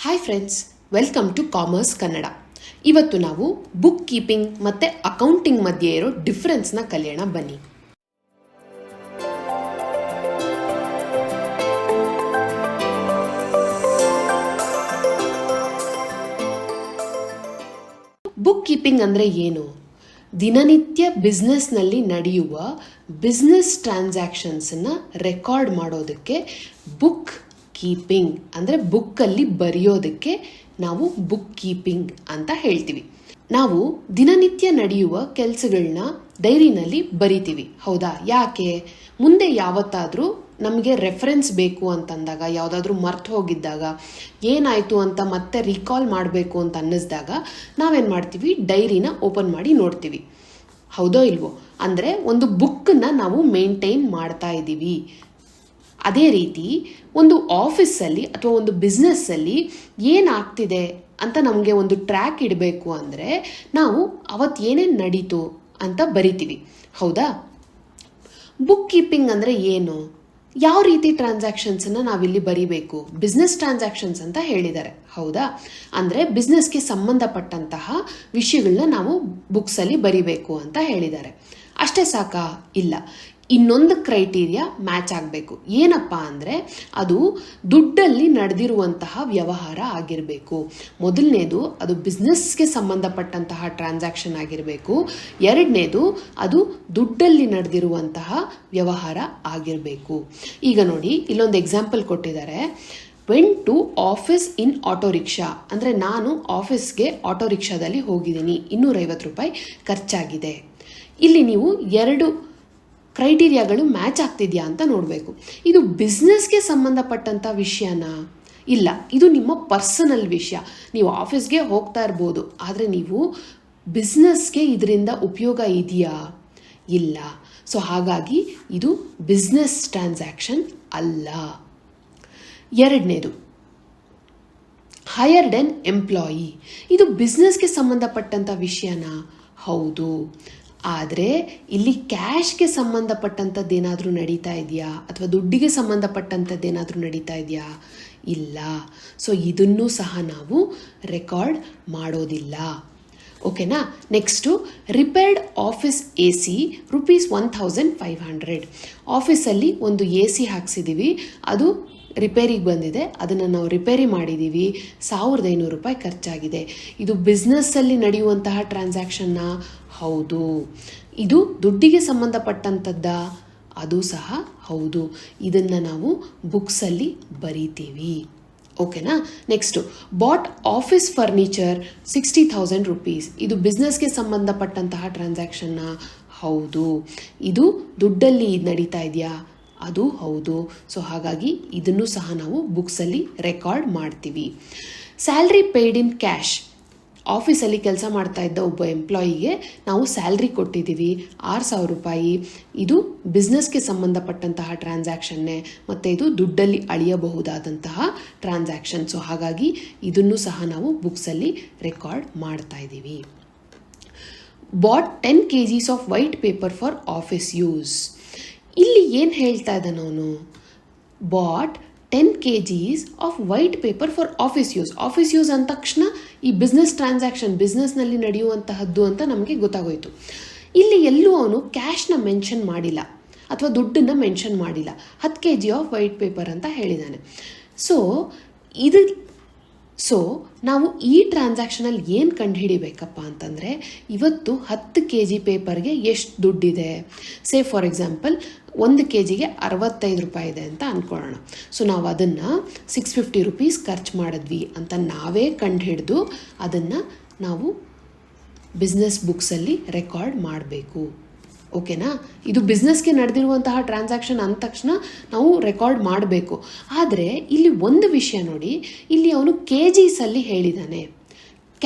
Hi friends, welcome to commerce Kannada. ಇವತ್ತು ನಾವು book keeping ಮತ್ತು ಅಕೌಂಟಿಂಗ್ ಮಧ್ಯೆ ಇರೋ ಡಿಫ್ರೆನ್ಸ್ನ ಕಲಿಯೋಣ ಬನ್ನಿ. ಬುಕ್ ಕೀಪಿಂಗ್ ಅಂದರೆ ಏನು? ದಿನನಿತ್ಯ ಬಿಸ್ನೆಸ್ನಲ್ಲಿ ನಡೆಯುವ ಬಿಸ್ನೆಸ್ ಟ್ರಾನ್ಸಾಕ್ಷನ್ಸನ್ನು ರೆಕಾರ್ಡ್ ಮಾಡೋದಕ್ಕೆ ಬುಕ್ ಕೀಪಿಂಗ್ ಅಂದರೆ ಬುಕ್ಕಲ್ಲಿ ಬರೆಯೋದಕ್ಕೆ ನಾವು ಬುಕ್ ಕೀಪಿಂಗ್ ಅಂತ ಹೇಳ್ತೀವಿ. ನಾವು ದಿನನಿತ್ಯ ನಡೆಯುವ ಕೆಲಸಗಳನ್ನ ಡೈರಿನಲ್ಲಿ ಬರಿತೀವಿ, ಹೌದಾ? ಯಾಕೆ? ಮುಂದೆ ಯಾವತ್ತಾದರೂ ನಮಗೆ ರೆಫರೆನ್ಸ್ ಬೇಕು ಅಂತಂದಾಗ, ಯಾವುದಾದ್ರೂ ಮರ್ತು ಹೋಗಿದ್ದಾಗ, ಏನಾಯಿತು ಅಂತ ಮತ್ತೆ ರೀಕಾಲ್ ಮಾಡಬೇಕು ಅಂತ ಅನ್ನಿಸ್ದಾಗ ನಾವೇನು ಮಾಡ್ತೀವಿ? ಡೈರಿನ ಓಪನ್ ಮಾಡಿ ನೋಡ್ತೀವಿ, ಹೌದೋ ಇಲ್ವೋ? ಅಂದರೆ ಒಂದು ಬುಕ್ಕನ್ನು ನಾವು ಮೇಂಟೈನ್ ಮಾಡ್ತಾ ಇದ್ದೀವಿ. ಅದೇ ರೀತಿ ಒಂದು ಆಫೀಸಲ್ಲಿ ಅಥವಾ ಒಂದು ಬಿಸ್ನೆಸ್ಸಲ್ಲಿ ಏನಾಗ್ತಿದೆ ಅಂತ ನಮಗೆ ಒಂದು ಟ್ರ್ಯಾಕ್ ಇಡಬೇಕು ಅಂದರೆ ನಾವು ಅವತ್ತು ಏನೇನು ನಡೀತು ಅಂತ ಬರಿತೀವಿ, ಹೌದಾ? ಬುಕ್ ಕೀಪಿಂಗ್ ಅಂದರೆ ಏನು? ಯಾವ ರೀತಿ ಟ್ರಾನ್ಸಾಕ್ಷನ್ಸನ್ನು ನಾವಿಲ್ಲಿ ಬರಿಬೇಕು? ಬಿಸ್ನೆಸ್ ಟ್ರಾನ್ಸಾಕ್ಷನ್ಸ್ ಅಂತ ಹೇಳಿದ್ದಾರೆ, ಹೌದಾ? ಅಂದರೆ ಬಿಸ್ನೆಸ್ಗೆ ಸಂಬಂಧಪಟ್ಟಂತಹ ವಿಷಯಗಳನ್ನ ನಾವು ಬುಕ್ಸಲ್ಲಿ ಬರಿಬೇಕು ಅಂತ ಹೇಳಿದ್ದಾರೆ. ಅಷ್ಟೇ ಸಾಕಾ? ಇಲ್ಲ, ಇನ್ನೊಂದು ಕ್ರೈಟೀರಿಯಾ ಮ್ಯಾಚ್ ಆಗಬೇಕು. ಏನಪ್ಪ ಅಂದರೆ ಅದು ದುಡ್ಡಲ್ಲಿ ನಡೆದಿರುವಂತಹ ವ್ಯವಹಾರ ಆಗಿರಬೇಕು. ಮೊದಲನೇದು ಅದು ಬಿಸ್ನೆಸ್ಗೆ ಸಂಬಂಧಪಟ್ಟಂತಹ ಟ್ರಾನ್ಸಾಕ್ಷನ್ ಆಗಿರಬೇಕು. ಎರಡನೇದು ಅದು ದುಡ್ಡಲ್ಲಿ ನಡೆದಿರುವಂತಹ ವ್ಯವಹಾರ ಆಗಿರಬೇಕು. ಈಗ ನೋಡಿ, ಇಲ್ಲೊಂದು ಎಕ್ಸಾಂಪಲ್ ಕೊಟ್ಟಿದ್ದಾರೆ. Went to office in auto rickshaw ಅಂದರೆ ನಾನು ಆಫೀಸ್ಗೆ ಆಟೋ ರಿಕ್ಷಾದಲ್ಲಿ ಹೋಗಿದ್ದೀನಿ, 250 ರೂಪಾಯಿ ಖರ್ಚಾಗಿದೆ. ಇಲ್ಲಿ ನೀವು ಎರಡು ಕ್ರೈಟೀರಿಯಾಗಳು ಮ್ಯಾಚ್ ಆಗ್ತಿದೆಯಾ ಅಂತ ನೋಡಬೇಕು. ಇದು ಬಿಸ್ನೆಸ್ಗೆ ಸಂಬಂಧಪಟ್ಟಂಥ ವಿಷಯನಾ? ಇಲ್ಲ, ಇದು ನಿಮ್ಮ ಪರ್ಸನಲ್ ವಿಷಯ. ನೀವು ಆಫೀಸ್ಗೆ ಹೋಗ್ತಾ ಇರ್ಬೋದು, ಆದರೆ ನೀವು ಬಿಸ್ನೆಸ್ಗೆ ಇದರಿಂದ ಉಪಯೋಗ ಇದೆಯಾ? ಇಲ್ಲ. ಸೊ ಹಾಗಾಗಿ ಇದು ಬಿಸ್ನೆಸ್ ಟ್ರಾನ್ಸಾಕ್ಷನ್ ಅಲ್ಲ. ಎರಡನೇದು ಹೈಯರ್ಡ್ ಎನ್ ಎಂಪ್ಲಾಯಿ. ಇದು ಬಿಸ್ನೆಸ್ಗೆ ಸಂಬಂಧಪಟ್ಟಂಥ ವಿಷಯನಾ? ಹೌದು. ಆದರೆ ಇಲ್ಲಿ ಕ್ಯಾಶ್ಗೆ ಸಂಬಂಧಪಟ್ಟಂಥದ್ದೇನಾದರೂ ನಡೀತಾ ಇದೆಯಾ ಅಥವಾ ದುಡ್ಡಿಗೆ ಸಂಬಂಧಪಟ್ಟಂಥದ್ದೇನಾದರೂ ನಡೀತಾ ಇದೆಯಾ? ಇಲ್ಲ. ಸೊ ಇದನ್ನೂ ಸಹ ನಾವು ರೆಕಾರ್ಡ್ ಮಾಡೋದಿಲ್ಲ. ಓಕೆನಾ? Next repaired office AC ₹1500. ಆಫೀಸಲ್ಲಿ ಒಂದು AC ಹಾಕ್ಸಿದ್ದೀವಿ, ಅದು ರಿಪೇರಿಗೆ ಬಂದಿದೆ, ಅದನ್ನು ನಾವು ರಿಪೇರಿ ಮಾಡಿದ್ದೀವಿ, 1500 ರೂಪಾಯಿ ಖರ್ಚಾಗಿದೆ. ಇದು ಬಿಸ್ನೆಸ್ಸಲ್ಲಿ ನಡೆಯುವಂತಹ ಟ್ರಾನ್ಸಾಕ್ಷನ್ನ? ಹೌದು. ಇದು ದುಡ್ಡಿಗೆ ಸಂಬಂಧಪಟ್ಟಂಥದ್ದ? ಅದು ಸಹ ಹೌದು. ಇದನ್ನು ನಾವು ಬುಕ್ಸಲ್ಲಿ ಬರಿತೀವಿ. ಓಕೆನಾ? Next bought office furniture ₹60,000. ಇದು ಬಿಸ್ನೆಸ್ಗೆ ಸಂಬಂಧಪಟ್ಟಂತಹ ಟ್ರಾನ್ಸಾಕ್ಷನ್ನ? ಹೌದು. ಇದು ದುಡ್ಡಲ್ಲಿ ನಡೀತಾ ಇದೆಯಾ? ಅದು ಹೌದು. ಸೊ ಹಾಗಾಗಿ ಇದನ್ನು ಸಹ ನಾವು ಬುಕ್ಸಲ್ಲಿ ರೆಕಾರ್ಡ್ ಮಾಡ್ತೀವಿ. Salary paid in cash. ಆಫೀಸಲ್ಲಿ ಕೆಲಸ ಮಾಡ್ತಾ ಇದ್ದ ಒಬ್ಬ ಎಂಪ್ಲಾಯಿಗೆ ನಾವು ಸ್ಯಾಲ್ರಿ ಕೊಟ್ಟಿದ್ದೀವಿ, 6,000 ರೂಪಾಯಿ. ಇದು ಬಿಸ್ನೆಸ್ಗೆ ಸಂಬಂಧಪಟ್ಟಂತಹ ಟ್ರಾನ್ಸಾಕ್ಷನ್ನೇ ಮತ್ತು ಇದು ದುಡ್ಡಲ್ಲಿ ಅಳಿಯಬಹುದಾದಂತಹ ಟ್ರಾನ್ಸಾಕ್ಷನ್. ಸೊ ಹಾಗಾಗಿ ಇದನ್ನು ಸಹ ನಾವು ಬುಕ್ಸಲ್ಲಿ ರೆಕಾರ್ಡ್ ಮಾಡ್ತಾ ಇದ್ದೀವಿ. Bought 10 kgs of white paper for office use. ಇಲ್ಲಿ ಏನು ಹೇಳ್ತಾ ಇದ್ದಾನೆ ಅವನು? Bought 10 kgs of white paper for office use. Office use ಅಂದ ತಕ್ಷಣ ಈ ಬಿಸ್ನೆಸ್ ಟ್ರಾನ್ಸಾಕ್ಷನ್, ಬಿಸ್ನೆಸ್ನಲ್ಲಿ ನಡೆಯುವಂತಹದ್ದು ಅಂತ ನಮಗೆ ಗೊತ್ತಾಗೋಯ್ತು. ಇಲ್ಲಿ ಎಲ್ಲೂ ಅವನು ಕ್ಯಾಶ್ನ ಮೆನ್ಷನ್ ಮಾಡಿಲ್ಲ ಅಥವಾ ದುಡ್ಡನ್ನು ಮೆನ್ಷನ್ ಮಾಡಿಲ್ಲ. 10 kg ಆಫ್ ವೈಟ್ ಪೇಪರ್ ಅಂತ ಹೇಳಿದ್ದಾನೆ. ಸೊ ನಾವು ಈ ಟ್ರಾನ್ಸಾಕ್ಷನಲ್ಲಿ ಏನು ಕಂಡುಹಿಡಿಬೇಕಪ್ಪ ಅಂತಂದರೆ, ಇವತ್ತು 10 kg ಪೇಪರ್ಗೆ ಎಷ್ಟು ದುಡ್ಡಿದೆ? ಸೇ ಫಾರ್ ಎಕ್ಸಾಂಪಲ್ 1 kgಗೆ 65 ರೂಪಾಯಿ ಇದೆ ಅಂತ ಅಂದ್ಕೊಳ್ಳೋಣ. ಸೊ ನಾವು ಅದನ್ನು 650 ರೂಪೀಸ್ ಖರ್ಚು ಮಾಡಿದ್ವಿ ಅಂತ ನಾವೇ ಕಂಡುಹಿಡಿದು ಅದನ್ನು ನಾವು ಬಿಸ್ನೆಸ್ ಬುಕ್ಸಲ್ಲಿ ರೆಕಾರ್ಡ್ ಮಾಡಬೇಕು. ಓಕೆನಾ? ಇದು ಬಿಸ್ನೆಸ್ಗೆ ನಡೆದಿರುವಂತಹ ಟ್ರಾನ್ಸಾಕ್ಷನ್ ಅಂದ ತಕ್ಷಣ ನಾವು ರೆಕಾರ್ಡ್ ಮಾಡಬೇಕು. ಆದರೆ ಇಲ್ಲಿ ಒಂದು ವಿಷಯ ನೋಡಿ, ಇಲ್ಲಿ ಅವನು KGಸಲ್ಲಿ ಹೇಳಿದ್ದಾನೆ,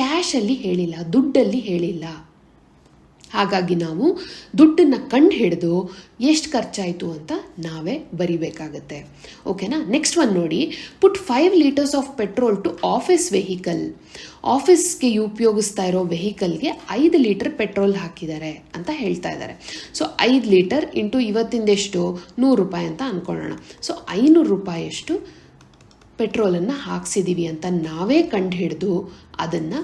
ಕ್ಯಾಶಲ್ಲಿ ಹೇಳಿಲ್ಲ, ದುಡ್ಡಲ್ಲಿ ಹೇಳಿಲ್ಲ. ಹಾಗಾಗಿ ನಾವು ದುಡ್ಡನ್ನು ಕಂಡು ಹಿಡಿದು ಎಷ್ಟು ಖರ್ಚಾಯಿತು ಅಂತ ನಾವೇ ಬರಿಬೇಕಾಗತ್ತೆ. ಓಕೆನಾ? ನೆಕ್ಸ್ಟ್ ಒನ್ ನೋಡಿ, put 5 liters of petrol to office vehicle. ಆಫೀಸ್ಗೆ ಉಪಯೋಗಿಸ್ತಾ ಇರೋ ವೆಹಿಕಲ್ಗೆ 5 ಲೀಟರ್ ಪೆಟ್ರೋಲ್ ಹಾಕಿದ್ದಾರೆ ಅಂತ ಹೇಳ್ತಾ ಇದ್ದಾರೆ. So 5 litre into ಇವತ್ತಿಂದೆಷ್ಟು? 100 ರೂಪಾಯಿ ಅಂತ ಅಂದ್ಕೊಳ್ಳೋಣ. ಸೊ 500 ರೂಪಾಯಿಯಷ್ಟು ಪೆಟ್ರೋಲನ್ನು ಹಾಕ್ಸಿದ್ದೀವಿ ಅಂತ ನಾವೇ ಕಂಡುಹಿಡಿದು ಅದನ್ನು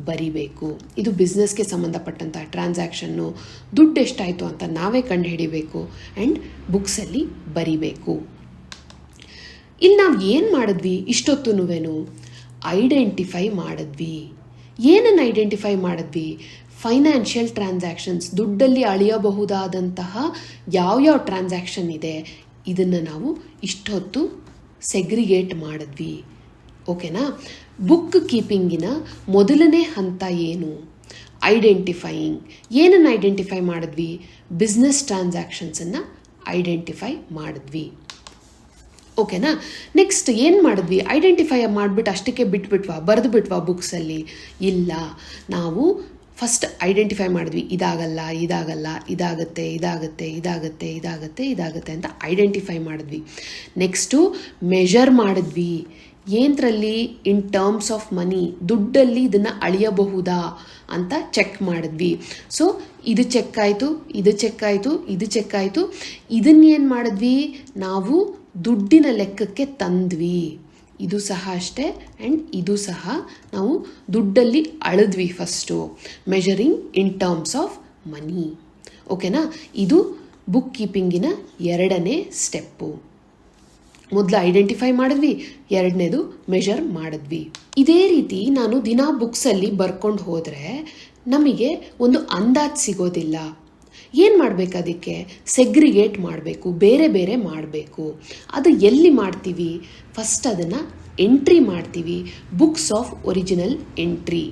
ಬರಿಬೇಕು. ಇದು ಬಿಸ್ನೆಸ್ಗೆ ಸಂಬಂಧಪಟ್ಟಂಥ ಟ್ರಾನ್ಸಾಕ್ಷನ್ನು, ದುಡ್ಡು ಎಷ್ಟಾಯಿತು ಅಂತ ನಾವೇ ಕಂಡುಹಿಡಿಬೇಕು ಆ್ಯಂಡ್ ಬುಕ್ಸಲ್ಲಿ ಬರಿಬೇಕು. ಇಲ್ಲಿ ನಾವು ಏನು ಮಾಡಿದ್ವಿ ಇಷ್ಟೊತ್ತುನುವೇನು? ಐಡೆಂಟಿಫೈ ಮಾಡಿದ್ವಿ. ಏನನ್ನು ಐಡೆಂಟಿಫೈ ಮಾಡಿದ್ವಿ? ಫೈನಾನ್ಷಿಯಲ್ ಟ್ರಾನ್ಸಾಕ್ಷನ್ಸ್, ದುಡ್ಡಲ್ಲಿ ಅಳೆಯಬಹುದಾದಂತಹ ಯಾವ್ಯಾವ ಟ್ರಾನ್ಸಾಕ್ಷನ್ ಇದೆ ಇದನ್ನು ನಾವು ಇಷ್ಟೊತ್ತು ಸೆಗ್ರಿಗೇಟ್ ಮಾಡಿದ್ವಿ. ಓಕೆನಾ? ಬುಕ್ ಕೀಪಿಂಗಿನ ಮೊದಲನೇ ಹಂತ ಏನು? ಐಡೆಂಟಿಫೈಯಿಂಗ್. ಏನನ್ನು ಐಡೆಂಟಿಫೈ ಮಾಡಿದ್ವಿ? ಬಿಸ್ನೆಸ್ ಟ್ರಾನ್ಸಾಕ್ಷನ್ಸನ್ನು ಐಡೆಂಟಿಫೈ ಮಾಡಿದ್ವಿ. ಓಕೆನಾ? ನೆಕ್ಸ್ಟ್ ಏನು ಮಾಡಿದ್ವಿ? ಐಡೆಂಟಿಫೈ ಮಾಡಿಬಿಟ್ಟು ಅಷ್ಟಕ್ಕೆ ಬಿಟ್ಬಿಟ್ವಾ, ಬರೆದು ಬಿಟ್ವಾ ಬುಕ್ಸಲ್ಲಿ? ಇಲ್ಲ, ನಾವು ಫಸ್ಟ್ ಐಡೆಂಟಿಫೈ ಮಾಡಿದ್ವಿ. ಇದಾಗಲ್ಲ, ಇದಾಗಲ್ಲ, ಇದಾಗುತ್ತೆ, ಇದಾಗುತ್ತೆ, ಇದಾಗುತ್ತೆ, ಇದಾಗುತ್ತೆ, ಇದಾಗುತ್ತೆ ಅಂತ ಐಡೆಂಟಿಫೈ ಮಾಡಿದ್ವಿ. ನೆಕ್ಸ್ಟು ಮೆಷರ್ ಮಾಡಿದ್ವಿ. ಏನರಲ್ಲಿ? ಇನ್ ಟರ್ಮ್ಸ್ ಆಫ್ ಮನಿ, ದುಡ್ಡಲ್ಲಿ ಇದನ್ನು ಅಳೆಯಬಹುದಾ ಅಂತ ಚೆಕ್ ಮಾಡಿದ್ವಿ. ಸೊ ಇದು ಚೆಕ್ ಆಯಿತು, ಇದು ಚೆಕ್ ಆಯಿತು, ಇದು ಚೆಕ್ ಆಯಿತು. ಇದನ್ನೇನು ಮಾಡಿದ್ವಿ? ನಾವು ದುಡ್ಡಿನ ಲೆಕ್ಕಕ್ಕೆ ತಂದ್ವಿ. ಇದು ಸಹ ಅಷ್ಟೇ ಆ್ಯಂಡ್ ಇದು ಸಹ ನಾವು ದುಡ್ಡಲ್ಲಿ ಅಳೆದ್ವಿ first. Measuring in terms of money. ಓಕೆನಾ? ಇದು ಬುಕ್ ಕೀಪಿಂಗಿನ ಎರಡನೇ ಸ್ಟೆಪ್ಪು. ಮೊದಲು ಐಡೆಂಟಿಫೈ ಮಾಡಿದ್ವಿ, ಎರಡನೇದು ಮೆಷರ್ ಮಾಡಿದ್ವಿ. ಇದೇ ರೀತಿ ನಾನು ದಿನ ಬುಕ್ಸಲ್ಲಿ ಬರ್ಕೊಂಡು ಹೋದರೆ ನಮಗೆ ಒಂದು ಅಂದಾಜು ಸಿಗೋದಿಲ್ಲ. ಏನು ಮಾಡಬೇಕು? ಅದಕ್ಕೆ ಸೆಗ್ರಿಗೇಟ್ ಮಾಡಬೇಕು, ಬೇರೆ ಬೇರೆ ಮಾಡಬೇಕು. ಅದು ಎಲ್ಲಿ ಮಾಡ್ತೀವಿ? ಫಸ್ಟ್ ಅದನ್ನು ಎಂಟ್ರಿ ಮಾಡ್ತೀವಿ. Books of original entry.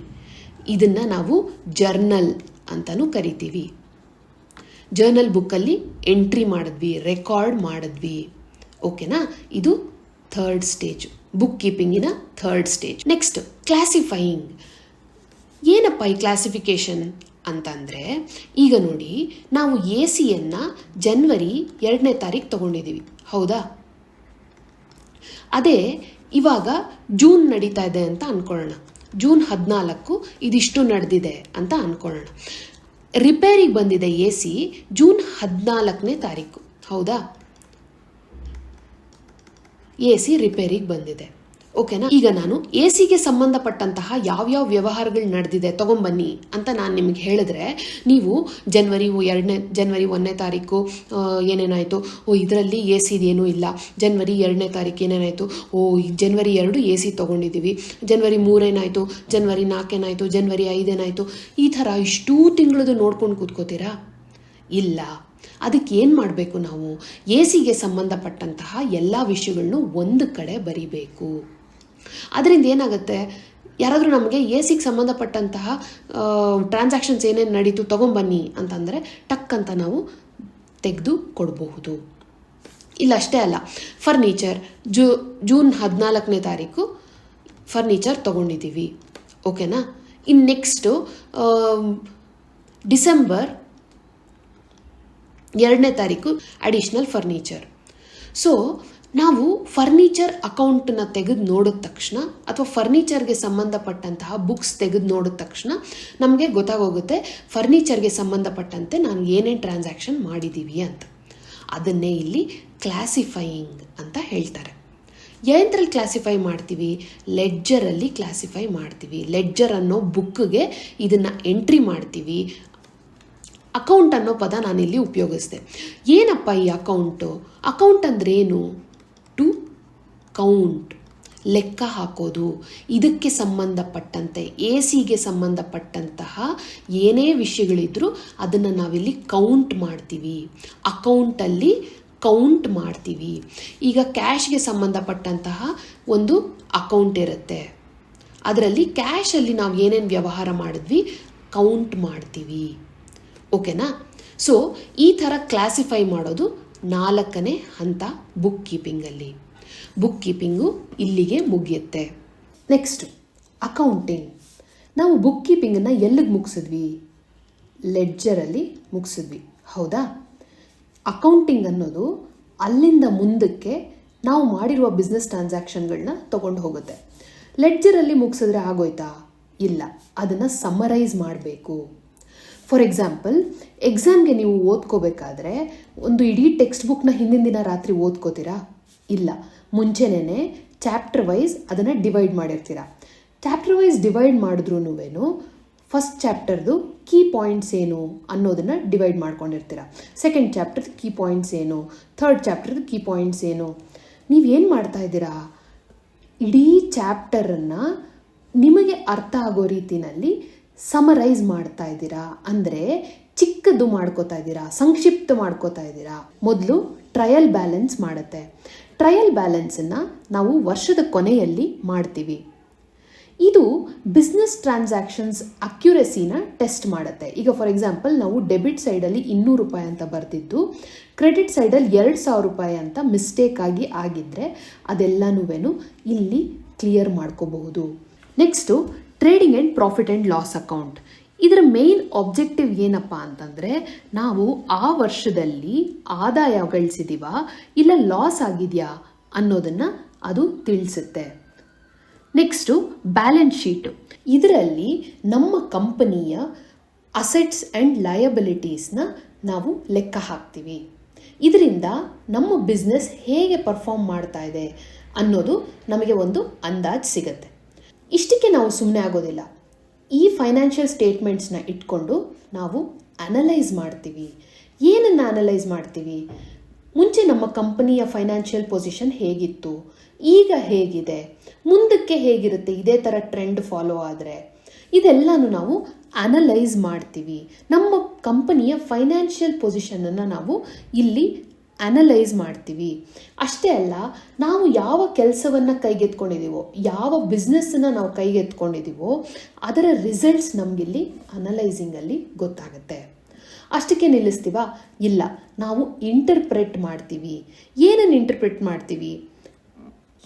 ಇದನ್ನು ನಾವು ಜರ್ನಲ್ ಅಂತಲೂ ಕರಿತೀವಿ. ಜರ್ನಲ್ ಬುಕ್ಕಲ್ಲಿ ಎಂಟ್ರಿ ಮಾಡಿದ್ವಿ, ರೆಕಾರ್ಡ್ ಮಾಡಿದ್ವಿ. ಓಕೆನಾ? ಇದು ಥರ್ಡ್ ಸ್ಟೇಜ್, ಬುಕ್ ಕೀಪಿಂಗಿನ ಥರ್ಡ್ ಸ್ಟೇಜ್. Next classifying. ಏನಪ್ಪ ಈ ಕ್ಲಾಸಿಫಿಕೇಷನ್ ಅಂತಂದರೆ, ಈಗ ನೋಡಿ, ನಾವು AC ಜನವರಿ 2ನೇ ತಾರೀಕು ತೊಗೊಂಡಿದ್ದೀವಿ, ಹೌದಾ? ಅದೇ ಇವಾಗ ಜೂನ್ ನಡೀತಾ ಇದೆ ಅಂತ ಅಂದ್ಕೊಳ್ಳೋಣ. ಜೂನ್ 14 ಇದಿಷ್ಟು ನಡೆದಿದೆ ಅಂತ ಅಂದ್ಕೊಳ್ಳೋಣ. ರಿಪೇರಿಗೆ ಬಂದಿದೆ AC ಜೂನ್ 14ನೇ ತಾರೀಕು, ಹೌದಾ? AC ರಿಪೇರಿಗೆ ಬಂದಿದೆ. ಓಕೆನಾ? ಈಗ ನಾನು ACಗೆ ಸಂಬಂಧಪಟ್ಟಂತಹ ಯಾವ್ಯಾವ ವ್ಯವಹಾರಗಳು ನಡೆದಿದೆ ತೊಗೊಂಬನ್ನಿ ಅಂತ ನಾನು ನಿಮಗೆ ಹೇಳಿದ್ರೆ, ನೀವು ಜನವರಿ 1ನೇ ತಾರೀಕು ಏನೇನಾಯಿತು? ಇದರಲ್ಲಿ AC ಏನೂ ಇಲ್ಲ. ಜನವರಿ 2ನೇ ತಾರೀಕು ಏನೇನಾಯಿತು? ಜನವರಿ 2 AC ತೊಗೊಂಡಿದ್ದೀವಿ. ಜನವರಿ 3 ಏನಾಯಿತು? ಜನವರಿ 4 ಏನಾಯಿತು? ಜನವರಿ 5 ಏನಾಯಿತು? ಈ ಥರ ಇಷ್ಟೂ ತಿಂಗಳದು ನೋಡ್ಕೊಂಡು ಕೂತ್ಕೋತೀರಾ? ಇಲ್ಲ. ಅದಕ್ಕೆ ಏನು ಮಾಡಬೇಕು? ನಾವು ACಗೆ ಸಂಬಂಧಪಟ್ಟಂತಹ ಎಲ್ಲ ವಿಷಯಗಳನ್ನು ಒಂದು ಕಡೆ ಬರಿಬೇಕು. ಅದರಿಂದ ಏನಾಗುತ್ತೆ? ಯಾರಾದರೂ ನಮಗೆ ACಗೆ ಸಂಬಂಧಪಟ್ಟಂತಹ ಟ್ರಾನ್ಸಾಕ್ಷನ್ಸ್ ಏನೇನು ನಡೀತು ತೊಗೊಂಬನ್ನಿ ಅಂತಂದರೆ ಟಕ್ ಅಂತ ನಾವು ತೆಗೆದು ಕೊಡಬಹುದು. ಇಲ್ಲ ಅಷ್ಟೇ ಅಲ್ಲ, ಫರ್ನಿಚರ್ ಜೂನ್ 14ನೇ ತಾರೀಕು ಫರ್ನಿಚರ್ ತೊಗೊಂಡಿದ್ದೀವಿ. ಓಕೆನಾ? ಇನ್ನು ನೆಕ್ಸ್ಟು ಡಿಸೆಂಬರ್ 2ನೇ ತಾರೀಕು ಅಡಿಷ್ನಲ್ ಫರ್ನಿಚರ್. ಸೊ ನಾವು ಫರ್ನಿಚರ್ ಅಕೌಂಟನ್ನ ತೆಗೆದು ನೋಡಿದ ತಕ್ಷಣ, ಅಥವಾ ಫರ್ನಿಚರ್ಗೆ ಸಂಬಂಧಪಟ್ಟಂತಹ ಬುಕ್ಸ್ ತೆಗೆದು ನೋಡಿದ ತಕ್ಷಣ ನಮಗೆ ಗೊತ್ತಾಗೋಗುತ್ತೆ ಫರ್ನಿಚರ್ಗೆ ಸಂಬಂಧಪಟ್ಟಂತೆ ನಾನು ಏನೇನು ಟ್ರಾನ್ಸಾಕ್ಷನ್ ಮಾಡಿದ್ದೀವಿ ಅಂತ. ಅದನ್ನೇ ಇಲ್ಲಿ ಕ್ಲಾಸಿಫೈಯಿಂಗ್ ಅಂತ ಹೇಳ್ತಾರೆ. ಏನರಲ್ಲಿ ಕ್ಲಾಸಿಫೈ ಮಾಡ್ತೀವಿ? ಲೆಡ್ಜರಲ್ಲಿ ಕ್ಲಾಸಿಫೈ ಮಾಡ್ತೀವಿ. ಲೆಡ್ಜರ್ ಅನ್ನೋ ಬುಕ್ಗೆ ಇದನ್ನು ಎಂಟ್ರಿ ಮಾಡ್ತೀವಿ. ಅಕೌಂಟ್ ಅನ್ನೋ ಪದ ನಾನಿಲ್ಲಿ ಉಪಯೋಗಿಸಿದೆ. ಏನಪ್ಪ ಈ ಅಕೌಂಟು? ಅಕೌಂಟ್ ಅಂದ್ರೇನು? ಟು ಕೌಂಟ್, ಲೆಕ್ಕ ಹಾಕೋದು. ಇದಕ್ಕೆ ಸಂಬಂಧಪಟ್ಟಂತೆ ACಗೆ ಸಂಬಂಧಪಟ್ಟಂತಹ ಏನೇ ವಿಷಯಗಳಿದ್ರೂ ಅದನ್ನು ನಾವಿಲ್ಲಿ ಕೌಂಟ್ ಮಾಡ್ತೀವಿ. ಅಕೌಂಟಲ್ಲಿ ಕೌಂಟ್ ಮಾಡ್ತೀವಿ. ಈಗ ಕ್ಯಾಶ್ಗೆ ಸಂಬಂಧಪಟ್ಟಂತಹ ಒಂದು ಅಕೌಂಟ್ ಇರುತ್ತೆ. ಅದರಲ್ಲಿ ಕ್ಯಾಶಲ್ಲಿ ನಾವು ಏನೇನು ವ್ಯವಹಾರ ಮಾಡಿದ್ವಿ ಕೌಂಟ್ ಮಾಡ್ತೀವಿ. ಓಕೆನಾ? ಸೊ ಈ ಥರ ಕ್ಲಾಸಿಫೈ ಮಾಡೋದು 4ನೇ ಹಂತ ಬುಕ್ ಕೀಪಿಂಗಲ್ಲಿ. ಬುಕ್ ಕೀಪಿಂಗು ಇಲ್ಲಿಗೆ ಮುಗಿಯುತ್ತೆ. Next accounting. ನಾವು ಬುಕ್ ಕೀಪಿಂಗನ್ನು ಎಲ್ಲಿಗೆ ಮುಗಿಸಿದ್ವಿ? ಲೆಡ್ಜರಲ್ಲಿ ಮುಗಿಸಿದ್ವಿ, ಹೌದಾ? ಅಕೌಂಟಿಂಗ್ ಅನ್ನೋದು ಅಲ್ಲಿಂದ ಮುಂದಕ್ಕೆ ನಾವು ಮಾಡಿರುವ ಬಿಸ್ನೆಸ್ ಟ್ರಾನ್ಸಾಕ್ಷನ್ಗಳನ್ನ ತೊಗೊಂಡು ಹೋಗುತ್ತೆ. ಲೆಡ್ಜರಲ್ಲಿ ಮುಗಿಸಿದ್ರೆ ಆಗೋಯ್ತಾ? ಇಲ್ಲ, ಅದನ್ನು ಸಮ್ಮರೈಸ್ ಮಾಡಬೇಕು. ಫಾರ್ ಎಕ್ಸಾಂಪಲ್, ಎಕ್ಸಾಮ್ಗೆ ನೀವು ಓದ್ಕೋಬೇಕಾದ್ರೆ ಒಂದು ಇಡೀ ಟೆಕ್ಸ್ಟ್ ಬುಕ್ನ ಹಿಂದಿನ ದಿನ ರಾತ್ರಿ ಓದ್ಕೋತೀರಾ? ಇಲ್ಲ, ಮುಂಚೆನೇ ಚಾಪ್ಟರ್ ವೈಸ್ ಅದನ್ನು ಡಿವೈಡ್ ಮಾಡಿರ್ತೀರ. ಚಾಪ್ಟರ್ ವೈಸ್ ಡಿವೈಡ್ ಮಾಡಿದ್ರೂ ಫಸ್ಟ್ ಚಾಪ್ಟರ್ದು ಕೀ ಪಾಯಿಂಟ್ಸ್ ಏನು ಅನ್ನೋದನ್ನು ಡಿವೈಡ್ ಮಾಡ್ಕೊಂಡಿರ್ತೀರ. ಸೆಕೆಂಡ್ ಚಾಪ್ಟರ್ದು ಕೀ ಪಾಯಿಂಟ್ಸ್ ಏನು, ಥರ್ಡ್ ಚಾಪ್ಟರ್ದು ಕೀ ಪಾಯಿಂಟ್ಸ್ ಏನು. ನೀವೇನು ಮಾಡ್ತಾ ಇದ್ದೀರಾ, ಇಡೀ ಚಾಪ್ಟರನ್ನು ನಿಮಗೆ ಅರ್ಥ ಆಗೋ ರೀತಿಯಲ್ಲಿ ಸಮರೈಸ್ ಮಾಡ್ತಾ ಇದ್ದೀರಾ. ಅಂದರೆ ಚಿಕ್ಕದು ಮಾಡ್ಕೋತಾ ಇದ್ದೀರಾ, ಸಂಕ್ಷಿಪ್ತ ಮಾಡ್ಕೋತಾ ಇದ್ದೀರಾ. ಮೊದಲು ಟ್ರಯಲ್ ಬ್ಯಾಲೆನ್ಸ್ ಮಾಡುತ್ತೆ. ಟ್ರಯಲ್ ಬ್ಯಾಲೆನ್ಸನ್ನು ನಾವು ವರ್ಷದ ಕೊನೆಯಲ್ಲಿ ಮಾಡ್ತೀವಿ. ಇದು ಬಿಸ್ನೆಸ್ ಟ್ರಾನ್ಸಾಕ್ಷನ್ಸ್ ಅಕ್ಯುರಸಿನ ಟೆಸ್ಟ್ ಮಾಡುತ್ತೆ. ಈಗ ಫಾರ್ ಎಕ್ಸಾಂಪಲ್ ನಾವು ಡೆಬಿಟ್ ಸೈಡಲ್ಲಿ 200 ರೂಪಾಯಿ ಅಂತ ಬರ್ತಿದ್ದು ಕ್ರೆಡಿಟ್ ಸೈಡಲ್ಲಿ 2000 ರೂಪಾಯಿ ಅಂತ ಮಿಸ್ಟೇಕ್ ಆಗಿದ್ದರೆ ಅದೆಲ್ಲನೂ ಇಲ್ಲಿ ಕ್ಲಿಯರ್ ಮಾಡ್ಕೋಬಹುದು. Next trading and profit and loss account. ಇದರ ಮೇನ್ ಆಬ್ಜೆಕ್ಟಿವ್ ಏನಪ್ಪ ಅಂತಂದರೆ ನಾವು ಆ ವರ್ಷದಲ್ಲಿ ಆದಾಯ ಗಳಿಸಿದೀವ ಇಲ್ಲ ಲಾಸ್ ಆಗಿದೆಯಾ ಅನ್ನೋದನ್ನು ಅದು ತಿಳಿಸುತ್ತೆ. Next balance sheet. ಇದರಲ್ಲಿ ನಮ್ಮ ಕಂಪನಿಯ ಅಸೆಟ್ಸ್ ಆ್ಯಂಡ್ ಲಯಬಿಲಿಟೀಸ್ನ ನಾವು ಲೆಕ್ಕ ಹಾಕ್ತೀವಿ. ಇದರಿಂದ ನಮ್ಮ ಬಿಸ್ನೆಸ್ ಹೇಗೆ ಪರ್ಫಾರ್ಮ್ ಮಾಡ್ತಾ ಇದೆ ಅನ್ನೋದು ನಮಗೆ ಒಂದು ಅಂದಾಜು ಸಿಗುತ್ತೆ. ಇಷ್ಟಕ್ಕೆ ನಾವು ಸುಮ್ಮನೆ ಆಗೋದಿಲ್ಲ. ಈ ಫೈನಾನ್ಷಿಯಲ್ ಸ್ಟೇಟ್ಮೆಂಟ್ಸ್ನ ಇಟ್ಕೊಂಡು ನಾವು ಅನಲೈಸ್ ಮಾಡ್ತೀವಿ. ಏನನ್ನು ಅನಲೈಸ್ ಮಾಡ್ತೀವಿ? ಮುಂಚೆ ನಮ್ಮ ಕಂಪನಿಯ ಫೈನಾನ್ಷಿಯಲ್ ಪೊಸಿಷನ್ ಹೇಗಿತ್ತು, ಈಗ ಹೇಗಿದೆ, ಮುಂದಕ್ಕೆ ಹೇಗಿರುತ್ತೆ ಇದೇ ಥರ ಟ್ರೆಂಡ್ ಫಾಲೋ ಆದರೆ, ಇದೆಲ್ಲನೂ ನಾವು ಅನಲೈಸ್ ಮಾಡ್ತೀವಿ. ನಮ್ಮ ಕಂಪನಿಯ ಫೈನಾನ್ಷಿಯಲ್ ಪೊಸಿಷನನ್ನು ನಾವು ಇಲ್ಲಿ ಅನಲೈಸ್ ಮಾಡ್ತೀವಿ. ಅಷ್ಟೇ ಅಲ್ಲ, ನಾವು ಯಾವ ಕೆಲಸವನ್ನು ಕೈಗೆತ್ಕೊಂಡಿದ್ದೀವೋ, ಯಾವ ಬಿಸ್ನೆಸ್ಸನ್ನು ನಾವು ಕೈಗೆತ್ಕೊಂಡಿದ್ದೀವೋ ಅದರ ರಿಸಲ್ಟ್ಸ್ ನಮಗಿಲ್ಲಿ ಅನಲೈಸಿಂಗಲ್ಲಿ ಗೊತ್ತಾಗುತ್ತೆ. ಅಷ್ಟಕ್ಕೆ ನಿಲ್ಲಿಸ್ತೀವ? ಇಲ್ಲ, ನಾವು ಇಂಟರ್ಪ್ರೆಟ್ ಮಾಡ್ತೀವಿ. ಏನನ್ನು ಇಂಟರ್ಪ್ರೆಟ್ ಮಾಡ್ತೀವಿ?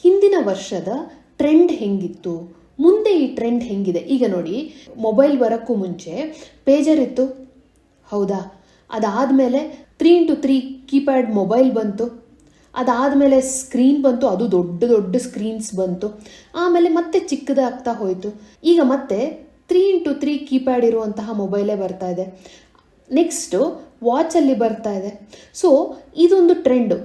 ಹಿಂದಿನ ವರ್ಷದ ಟ್ರೆಂಡ್ ಹೆಂಗಿತ್ತು, ಮುಂದೆ ಈ ಟ್ರೆಂಡ್ ಹೆಂಗಿದೆ. ಈಗ ನೋಡಿ, ಮೊಬೈಲ್ ಬರೋಕ್ಕೂ ಮುಂಚೆ ಪೇಜರ್ ಇತ್ತು, ಹೌದಾ? ಅದಾದಮೇಲೆ 3x3 ಕೀಪ್ಯಾಡ್ ಮೊಬೈಲ್ ಬಂತು. ಅದಾದಮೇಲೆ ಸ್ಕ್ರೀನ್ ಬಂತು, ಅದು ದೊಡ್ಡ ದೊಡ್ಡ ಸ್ಕ್ರೀನ್ಸ್ ಬಂತು. ಆಮೇಲೆ ಮತ್ತೆ ಚಿಕ್ಕದಾಗ್ತಾ ಹೋಯಿತು. ಈಗ ಮತ್ತೆ 3x3 ಕೀಪ್ಯಾಡ್ ಇರುವಂತಹ ಮೊಬೈಲೇ ಬರ್ತಾ ಇದೆ. ನೆಕ್ಸ್ಟು ವಾಚಲ್ಲಿ ಬರ್ತಾ ಇದೆ. ಸೊ ಇದೊಂದು ಟ್ರೆಂಡು,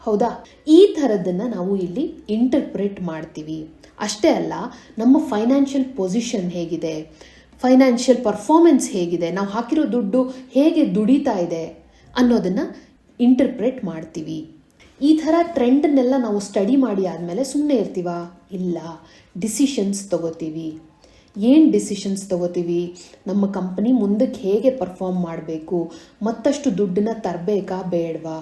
ಹೌದಾ? ಈ ಥರದ್ದನ್ನು ನಾವು ಇಲ್ಲಿ ಇಂಟರ್ಪ್ರೆಟ್ ಮಾಡ್ತೀವಿ. ಅಷ್ಟೇ ಅಲ್ಲ, ನಮ್ಮ ಫೈನಾನ್ಷಿಯಲ್ ಪೊಸಿಷನ್ ಹೇಗಿದೆ, ಫೈನಾನ್ಷಿಯಲ್ ಪರ್ಫಾರ್ಮೆನ್ಸ್ ಹೇಗಿದೆ, ನಾವು ಹಾಕಿರೋ ದುಡ್ಡು ಹೇಗೆ ದುಡಿತಾ ಇದೆ ಅನ್ನೋದನ್ನು ಇಂಟರ್ಪ್ರೆಟ್ ಮಾಡ್ತೀವಿ. ಈ ಥರ ಟ್ರೆಂಡನ್ನೆಲ್ಲ ನಾವು ಸ್ಟಡಿ ಮಾಡಿ ಆದಮೇಲೆ ಸುಮ್ಮನೆ ಇರ್ತೀವಾ? ಇಲ್ಲ, ಡಿಸಿಷನ್ಸ್ ತಗೋತೀವಿ. ಏನು ಡಿಸಿಷನ್ಸ್ ತಗೋತೀವಿ? ನಮ್ಮ ಕಂಪನಿ ಮುಂದಕ್ಕೆ ಹೇಗೆ ಪರ್ಫಾರ್ಮ್ ಮಾಡಬೇಕು, ಮತ್ತಷ್ಟು ದುಡ್ಡನ್ನ ತರಬೇಕಾ ಬೇಡವಾ,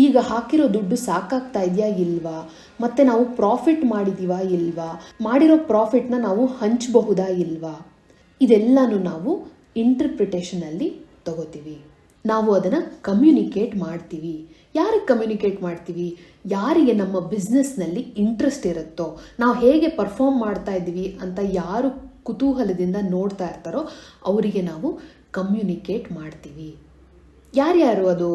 ಈಗ ಹಾಕಿರೋ ದುಡ್ಡು ಸಾಕಾಗ್ತಾ ಇದೆಯಾ ಇಲ್ವಾ, ಮತ್ತು ನಾವು ಪ್ರಾಫಿಟ್ ಮಾಡಿದ್ದೀವಾ ಇಲ್ವಾ, ಮಾಡಿರೋ ಪ್ರಾಫಿಟ್ನ ನಾವು ಹಂಚಬಹುದಾ ಇಲ್ವಾ, ಇದೆಲ್ಲನೂ ನಾವು ಇಂಟರ್ಪ್ರಿಟೇಷನಲ್ಲಿ ತಗೋತೀವಿ. ನಾವು ಅದನ್ನು ಕಮ್ಯುನಿಕೇಟ್ ಮಾಡ್ತೀವಿ. ಯಾರಿಗೆ ಕಮ್ಯುನಿಕೇಟ್ ಮಾಡ್ತೀವಿ? ಯಾರಿಗೆ ನಮ್ಮ ಬಿಸ್ನೆಸ್ನಲ್ಲಿ ಇಂಟ್ರೆಸ್ಟ್ ಇರುತ್ತೋ, ನಾವು ಹೇಗೆ ಪರ್ಫಾರ್ಮ್ ಮಾಡ್ತಾ ಇದ್ದೀವಿ ಅಂತ ಯಾರು ಕುತೂಹಲದಿಂದ ನೋಡ್ತಾ ಇರ್ತಾರೋ ಅವರಿಗೆ ನಾವು ಕಮ್ಯುನಿಕೇಟ್ ಮಾಡ್ತೀವಿ. ಯಾರ್ಯಾರು ಅದು?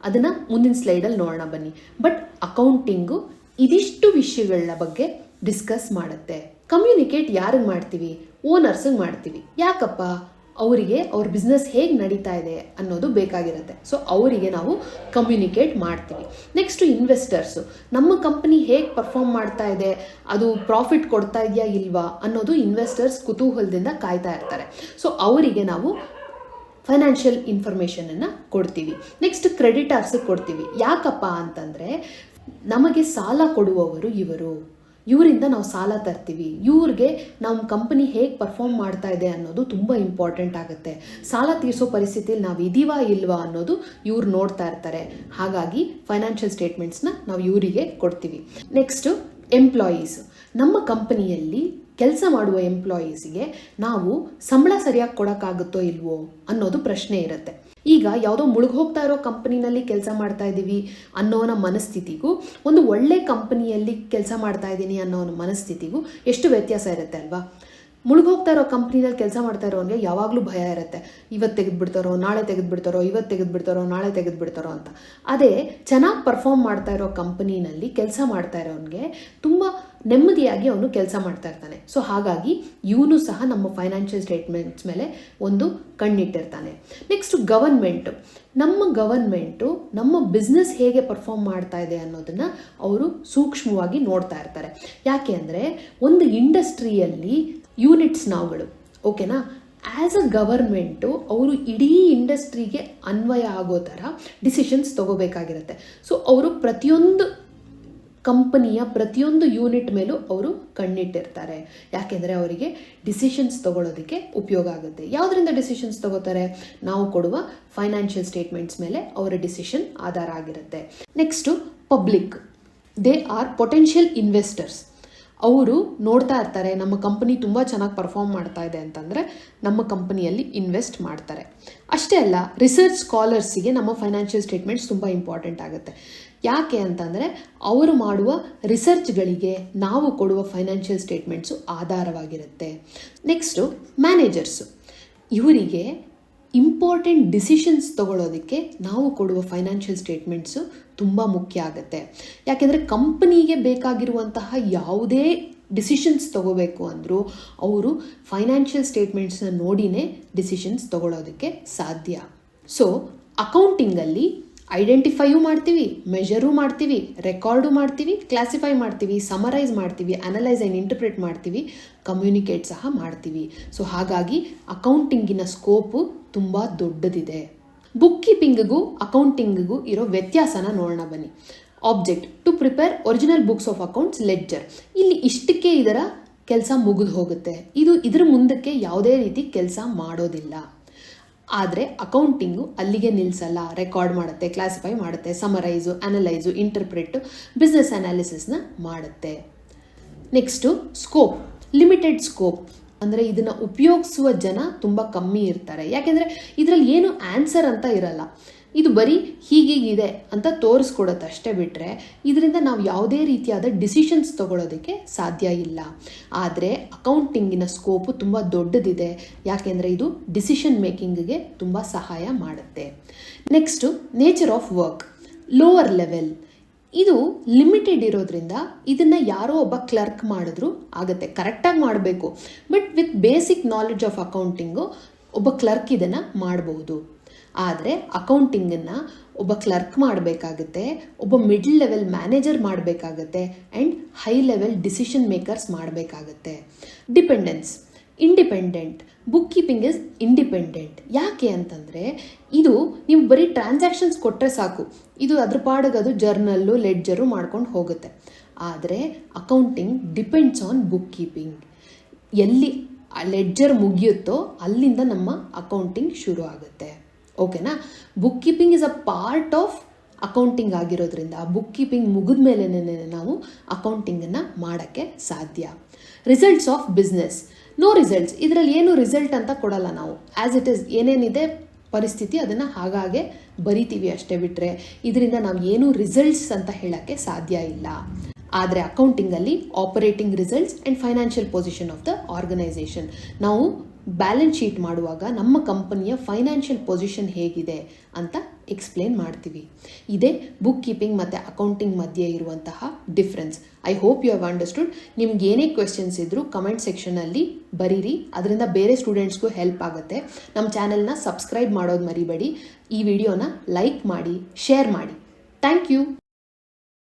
ಅದನ್ನು ಮುಂದಿನ ಸ್ಲೈಡಲ್ಲಿ ನೋಡೋಣ ಬನ್ನಿ. ಬಟ್ ಅಕೌಂಟಿಂಗು ಇದಿಷ್ಟು ವಿಷಯಗಳ ಬಗ್ಗೆ ಡಿಸ್ಕಸ್ ಮಾಡುತ್ತೆ. ಕಮ್ಯುನಿಕೇಟ್ ಯಾರಿಗೆ ಮಾಡ್ತೀವಿ? ಓನರ್ಸಿಗೆ ಮಾಡ್ತೀವಿ. ಯಾಕಪ್ಪ? ಅವರಿಗೆ ಅವ್ರ ಬಿಸ್ನೆಸ್ ಹೇಗೆ ನಡೀತಾ ಇದೆ ಅನ್ನೋದು ಬೇಕಾಗಿರುತ್ತೆ. ಸೊ ಅವರಿಗೆ ನಾವು ಕಮ್ಯುನಿಕೇಟ್ ಮಾಡ್ತೀವಿ. ನೆಕ್ಸ್ಟು ಇನ್ವೆಸ್ಟರ್ಸು, ನಮ್ಮ ಕಂಪನಿ ಹೇಗೆ ಪರ್ಫಾರ್ಮ್ ಮಾಡ್ತಾ ಇದೆ, ಅದು ಪ್ರಾಫಿಟ್ ಕೊಡ್ತಾ ಇದೆಯಾ ಇಲ್ವಾ ಅನ್ನೋದು ಇನ್ವೆಸ್ಟರ್ಸ್ ಕುತೂಹಲದಿಂದ ಕಾಯ್ತಾ ಇರ್ತಾರೆ. ಸೊ ಅವರಿಗೆ ನಾವು ಫೈನಾನ್ಷಿಯಲ್ ಇನ್ಫಾರ್ಮೇಷನನ್ನು ಕೊಡ್ತೀವಿ. ನೆಕ್ಸ್ಟ್ ಕ್ರೆಡಿಟರ್ಸಿಗೆ ಕೊಡ್ತೀವಿ. ಯಾಕಪ್ಪ ಅಂತಂದರೆ ನಮಗೆ ಸಾಲ ಕೊಡುವವರು ಇವರಿಂದ ನಾವು ಸಾಲ ತರ್ತೀವಿ. ಇವ್ರಿಗೆ ನಮ್ಮ ಕಂಪನಿ ಹೇಗೆ ಪರ್ಫಾರ್ಮ್ ಮಾಡ್ತಾ ಇದೆ ಅನ್ನೋದು ತುಂಬ ಇಂಪಾರ್ಟೆಂಟ್ ಆಗುತ್ತೆ. ಸಾಲ ತೀರಿಸೋ ಪರಿಸ್ಥಿತಿಯಲ್ಲಿ ನಾವು ಇದೀವಾ ಇಲ್ವಾ ಅನ್ನೋದು ಇವ್ರು ನೋಡ್ತಾ ಇರ್ತಾರೆ. ಹಾಗಾಗಿ ಫೈನಾನ್ಷಿಯಲ್ ಸ್ಟೇಟ್ಮೆಂಟ್ಸ್ನ ನಾವು ಇವರಿಗೆ ಕೊಡ್ತೀವಿ. Next employees. ನಮ್ಮ ಕಂಪನಿಯಲ್ಲಿ ಕೆಲಸ ಮಾಡುವ ಎಂಪ್ಲಾಯೀಸಿಗೆ ನಾವು ಸಂಬಳ ಸರಿಯಾಗಿ ಕೊಡೋಕ್ಕಾಗುತ್ತೋ ಇಲ್ವೋ ಅನ್ನೋದು ಪ್ರಶ್ನೆ ಇರುತ್ತೆ. ಈಗ ಯಾವುದೋ ಮುಳುಗೋಗ್ತಾ ಇರೋ ಕಂಪನಿನಲ್ಲಿ ಕೆಲಸ ಮಾಡ್ತಾ ಇದ್ದೀವಿ ಅನ್ನೋನ ಮನಸ್ಥಿತಿಗೂ, ಒಂದು ಒಳ್ಳೆ ಕಂಪನಿಯಲ್ಲಿ ಕೆಲಸ ಮಾಡ್ತಾ ಇದ್ದೀನಿ ಅನ್ನೋನ ಮನಸ್ಥಿತಿಗೂ ಎಷ್ಟು ವ್ಯತ್ಯಾಸ ಇರುತ್ತೆ ಅಲ್ವಾ? ಮುಳುಗೋಗ್ತಾ ಇರೋ ಕಂಪ್ನಿನಲ್ಲಿ ಕೆಲಸ ಮಾಡ್ತಾ ಇರೋನಿಗೆ ಯಾವಾಗಲೂ ಭಯ ಇರುತ್ತೆ, ಇವತ್ತು ತೆಗೆದುಬಿಡ್ತಾರೋ ನಾಳೆ ತೆಗೆದುಬಿಡ್ತಾರೋ, ಇವತ್ತು ತೆಗೆದುಬಿಡ್ತಾರೋ ನಾಳೆ ತೆಗೆದುಬಿಡ್ತಾರೋ ಅಂತ. ಅದೇ ಚೆನ್ನಾಗಿ ಪರ್ಫಾರ್ಮ್ ಮಾಡ್ತಾ ಇರೋ ಕಂಪನಿನಲ್ಲಿ ಕೆಲಸ ಮಾಡ್ತಾ ಇರೋನಿಗೆ ತುಂಬ ನೆಮ್ಮದಿಯಾಗಿ ಅವನು ಕೆಲಸ ಮಾಡ್ತಾ ಇರ್ತಾನೆ. ಸೊ ಹಾಗಾಗಿ ಇವನು ಸಹ ನಮ್ಮ ಫೈನಾನ್ಷಿಯಲ್ ಸ್ಟೇಟ್ಮೆಂಟ್ಸ್ ಮೇಲೆ ಒಂದು ಕಣ್ಣಿಟ್ಟಿರ್ತಾನೆ. Next government. ನಮ್ಮ ಗವರ್ಮೆಂಟು ನಮ್ಮ ಬಿಸ್ನೆಸ್ ಹೇಗೆ ಪರ್ಫಾರ್ಮ್ ಮಾಡ್ತಾ ಇದೆ ಅನ್ನೋದನ್ನು ಅವರು ಸೂಕ್ಷ್ಮವಾಗಿ ನೋಡ್ತಾ ಇರ್ತಾರೆ. ಯಾಕೆ ಅಂದರೆ ಒಂದು ಇಂಡಸ್ಟ್ರಿಯಲ್ಲಿ ಯೂನಿಟ್ಸ್ ನಾವುಗಳು, ಓಕೆನಾ, ಆ್ಯಸ್ ಅ ಗವರ್ಮೆಂಟು ಅವರು ಇಡೀ ಇಂಡಸ್ಟ್ರಿಗೆ ಅನ್ವಯ ಆಗೋ ಥರ ಡಿಸಿಷನ್ಸ್ ತೊಗೋಬೇಕಾಗಿರುತ್ತೆ. ಸೊ ಅವರು ಪ್ರತಿಯೊಂದು ಕಂಪನಿಯ ಪ್ರತಿಯೊಂದು ಯೂನಿಟ್ ಮೇಲೂ ಅವರು ಕಣ್ಣಿಟ್ಟಿರ್ತಾರೆ. ಯಾಕೆಂದರೆ ಅವರಿಗೆ ಡಿಸಿಷನ್ಸ್ ತೊಗೊಳೋದಕ್ಕೆ ಉಪಯೋಗ ಆಗುತ್ತೆ. ಯಾವುದರಿಂದ ಡಿಸಿಷನ್ಸ್ ತೊಗೋತಾರೆ? ನಾವು ಕೊಡುವ ಫೈನಾನ್ಷಿಯಲ್ ಸ್ಟೇಟ್ಮೆಂಟ್ಸ್ ಮೇಲೆ ಅವರ ಡಿಸಿಷನ್ ಆಧಾರ ಆಗಿರುತ್ತೆ. Next public. They are potential investors. ಅವರು ನೋಡ್ತಾ ಇರ್ತಾರೆ ನಮ್ಮ ಕಂಪನಿ ತುಂಬ ಚೆನ್ನಾಗಿ ಪರ್ಫಾರ್ಮ್ ಮಾಡ್ತಾ ಇದೆ ಅಂತಂದರೆ ನಮ್ಮ ಕಂಪನಿಯಲ್ಲಿ ಇನ್ವೆಸ್ಟ್ ಮಾಡ್ತಾರೆ. ಅಷ್ಟೇ ಅಲ್ಲ, ರಿಸರ್ಚ್ ಸ್ಕಾಲರ್ಸಿಗೆ ನಮ್ಮ ಫೈನಾನ್ಷಿಯಲ್ ಸ್ಟೇಟ್ಮೆಂಟ್ಸ್ ತುಂಬ ಇಂಪಾರ್ಟೆಂಟ್ ಆಗುತ್ತೆ. ಯಾಕೆ ಅಂತಂದರೆ ಅವರು ಮಾಡುವ ರಿಸರ್ಚ್ಗಳಿಗೆ ನಾವು ಕೊಡುವ ಫೈನಾನ್ಷಿಯಲ್ ಸ್ಟೇಟ್ಮೆಂಟ್ಸು ಆಧಾರವಾಗಿರುತ್ತೆ. Next managers. ಇವರಿಗೆ ಇಂಪಾರ್ಟೆಂಟ್ ಡಿಸಿಷನ್ಸ್ ತೊಗೊಳೋದಕ್ಕೆ ನಾವು ಕೊಡುವ ಫೈನಾನ್ಷಿಯಲ್ ಸ್ಟೇಟ್ಮೆಂಟ್ಸು ತುಂಬ ಮುಖ್ಯ ಆಗುತ್ತೆ. ಯಾಕೆಂದರೆ ಕಂಪನಿಗೆ ಬೇಕಾಗಿರುವಂತಹ ಯಾವುದೇ ಡಿಸಿಷನ್ಸ್ ತೊಗೋಬೇಕು ಅಂದರೂ ಅವರು ಫೈನಾನ್ಷಿಯಲ್ ಸ್ಟೇಟ್ಮೆಂಟ್ಸ್ನ ನೋಡಿನೇ ಡಿಸಿಷನ್ಸ್ ತೊಗೊಳೋದಕ್ಕೆ ಸಾಧ್ಯ. ಸೊ ಅಕೌಂಟಿಂಗಲ್ಲಿ ಐಡೆಂಟಿಫೈಯೂ ಮಾಡ್ತೀವಿ, ಮೆಷರೂ ಮಾಡ್ತೀವಿ, ರೆಕಾರ್ಡು ಮಾಡ್ತೀವಿ, ಕ್ಲಾಸಿಫೈ ಮಾಡ್ತೀವಿ, ಸಮರೈಸ್ ಮಾಡ್ತೀವಿ, ಅನಲೈಸ್ ಆ್ಯಂಡ್ ಇಂಟರ್ಪ್ರಿಟ್ ಮಾಡ್ತೀವಿ, ಕಮ್ಯುನಿಕೇಟ್ ಸಹ ಮಾಡ್ತೀವಿ. ಸೊ ಹಾಗಾಗಿ ಅಕೌಂಟಿಂಗಿನ ಸ್ಕೋಪು ತುಂಬ ದೊಡ್ಡದಿದೆ. ಬುಕ್ ಕೀಪಿಂಗಿಗೂ ಅಕೌಂಟಿಂಗಿಗೂ ಇರೋ ವ್ಯತ್ಯಾಸನ ನೋಡೋಣ ಬನ್ನಿ. Object to prepare original books of accounts, ledger. ಇಲ್ಲಿ ಇಷ್ಟಕ್ಕೆ ಇದರ ಕೆಲಸ ಮುಗಿದು ಹೋಗುತ್ತೆ. ಇದ್ರ ಮುಂದಕ್ಕೆ ಯಾವುದೇ ರೀತಿ ಕೆಲಸ ಮಾಡೋದಿಲ್ಲ. ಆದರೆ ಅಕೌಂಟಿಂಗು ಅಲ್ಲಿಗೆ ನಿಲ್ಲಿಸಲ್ಲ. ರೆಕಾರ್ಡ್ ಮಾಡುತ್ತೆ, ಕ್ಲಾಸಿಫೈ ಮಾಡುತ್ತೆ, ಸಮರೈಸು, ಅನಲೈಸು, ಇಂಟರ್ಪ್ರಿಟ್ಟು, ಬಿಸ್ನೆಸ್ ಅನಾಲಿಸಿಸ್ನ ಮಾಡುತ್ತೆ. Next scope. ಲಿಮಿಟೆಡ್ ಸ್ಕೋಪ್ ಅಂದರೆ ಇದನ್ನು ಉಪಯೋಗಿಸುವ ಜನ ತುಂಬ ಕಮ್ಮಿ ಇರ್ತಾರೆ. ಯಾಕೆಂದರೆ ಇದರಲ್ಲಿ ಏನು ಆನ್ಸರ್ ಅಂತ ಇರಲ್ಲ. ಇದು ಬರೀ ಹೀಗೀಗಿದೆ ಅಂತ ತೋರಿಸ್ಕೊಡುತ್ತೆ ಅಷ್ಟೇ, ಬಿಟ್ಟರೆ ಇದರಿಂದ ನಾವು ಯಾವುದೇ ರೀತಿಯಾದ ಡಿಸಿಷನ್ಸ್ ತೊಗೊಳೋದಕ್ಕೆ ಸಾಧ್ಯ ಇಲ್ಲ. ಆದರೆ ಅಕೌಂಟಿಂಗಿನ ಸ್ಕೋಪು ತುಂಬ ದೊಡ್ಡದಿದೆ. ಯಾಕೆಂದರೆ ಇದು ಡಿಸಿಷನ್ ಮೇಕಿಂಗಿಗೆ ತುಂಬ ಸಹಾಯ ಮಾಡುತ್ತೆ. Next nature of work. Lower level. ಇದು ಲಿಮಿಟೆಡ್ ಇರೋದ್ರಿಂದ ಇದನ್ನು ಯಾರೋ ಒಬ್ಬ ಕ್ಲರ್ಕ್ ಮಾಡಿದ್ರು ಆಗುತ್ತೆ. ಕರೆಕ್ಟಾಗಿ ಮಾಡಬೇಕು, but with basic knowledge of accounting ಒಬ್ಬ ಕ್ಲರ್ಕ್ ಇದನ್ನು ಮಾಡಬಹುದು. ಆದರೆ ಅಕೌಂಟಿಂಗನ್ನು ಒಬ್ಬ ಕ್ಲರ್ಕ್ ಮಾಡಬೇಕಾಗುತ್ತೆ, ಒಬ್ಬ ಮಿಡ್ಲ್ ಲೆವೆಲ್ ಮ್ಯಾನೇಜರ್ ಮಾಡಬೇಕಾಗತ್ತೆ, and high level decision makers ಮಾಡಬೇಕಾಗತ್ತೆ. Dependence. Independent. Book keeping is independent. ಯಾಕೆ ಅಂತಂದರೆ ಇದು ನೀವು ಬರೀ ಟ್ರಾನ್ಸಾಕ್ಷನ್ಸ್ ಕೊಟ್ಟರೆ ಸಾಕು, ಇದು ಅದ್ರ ಪಾಡಗದು ಜರ್ನಲ್ಲು, ಲೆಡ್ಜರು ಮಾಡ್ಕೊಂಡು ಹೋಗುತ್ತೆ. ಆದರೆ accounting depends on book keeping. ಎಲ್ಲಿ ಲೆಡ್ಜರ್ ಮುಗಿಯುತ್ತೋ ಅಲ್ಲಿಂದ ನಮ್ಮ ಅಕೌಂಟಿಂಗ್ ಶುರು ಆಗುತ್ತೆ. ಓಕೆನಾ? Book keeping is a part of accounting ಆಗಿರೋದ್ರಿಂದ ಬುಕ್ ಕೀಪಿಂಗ್ ಮುಗಿದ ಮೇಲೆ ನಾವು ಅಕೌಂಟಿಂಗನ್ನು ಮಾಡೋಕ್ಕೆ ಸಾಧ್ಯ. Results of business. No results. ಇದರಲ್ಲಿ ಏನು ರಿಸಲ್ಟ್ ಅಂತ ಕೊಡಲ್ಲ ನಾವು. ಆ್ಯಸ್ ಇಟ್ ಈಸ್ ಏನೇನಿದೆ ಪರಿಸ್ಥಿತಿ ಅದನ್ನು ಹಾಗಾಗೆ ಬರಿತೀವಿ ಅಷ್ಟೇ, ಬಿಟ್ಟರೆ ಇದರಿಂದ ನಾವು ಏನು ರಿಸಲ್ಟ್ಸ್ ಅಂತ ಹೇಳೋಕ್ಕೆ ಸಾಧ್ಯ ಇಲ್ಲ. ಆದರೆ ಅಕೌಂಟಿಂಗಲ್ಲಿ operating results and financial position of the organisation. ನಾವು ಬ್ಯಾಲೆನ್ಸ್ ಶೀಟ್ ಮಾಡುವಾಗ ನಮ್ಮ ಕಂಪನಿಯ ಫೈನಾನ್ಷಿಯಲ್ ಪೊಸಿಷನ್ ಹೇಗಿದೆ ಅಂತ ಎಕ್ಸ್ಪ್ಲೇನ್ ಮಾಡ್ತೀವಿ. ಇದೇ ಬುಕ್ ಕೀಪಿಂಗ್ ಮತ್ತು ಅಕೌಂಟಿಂಗ್ ಮಧ್ಯೆ ಇರುವಂತಹ difference. I hope you have understood. ನಿಮ್ಗೆ ಏನೇ ಕ್ವೆಶ್ಚನ್ಸ್ ಇದ್ದರೂ ಕಮೆಂಟ್ ಸೆಕ್ಷನಲ್ಲಿ ಬರೀರಿ, ಅದರಿಂದ ಬೇರೆ ಸ್ಟೂಡೆಂಟ್ಸ್ಗೂ ಹೆಲ್ಪ್ ಆಗುತ್ತೆ. ನಮ್ಮ ಚಾನೆಲ್ನ ಸಬ್ಸ್ಕ್ರೈಬ್ ಮಾಡೋದು ಮರಿಬೇಡಿ. ಈ ವಿಡಿಯೋನ ಲೈಕ್ ಮಾಡಿ, ಶೇರ್ ಮಾಡಿ. Thank you.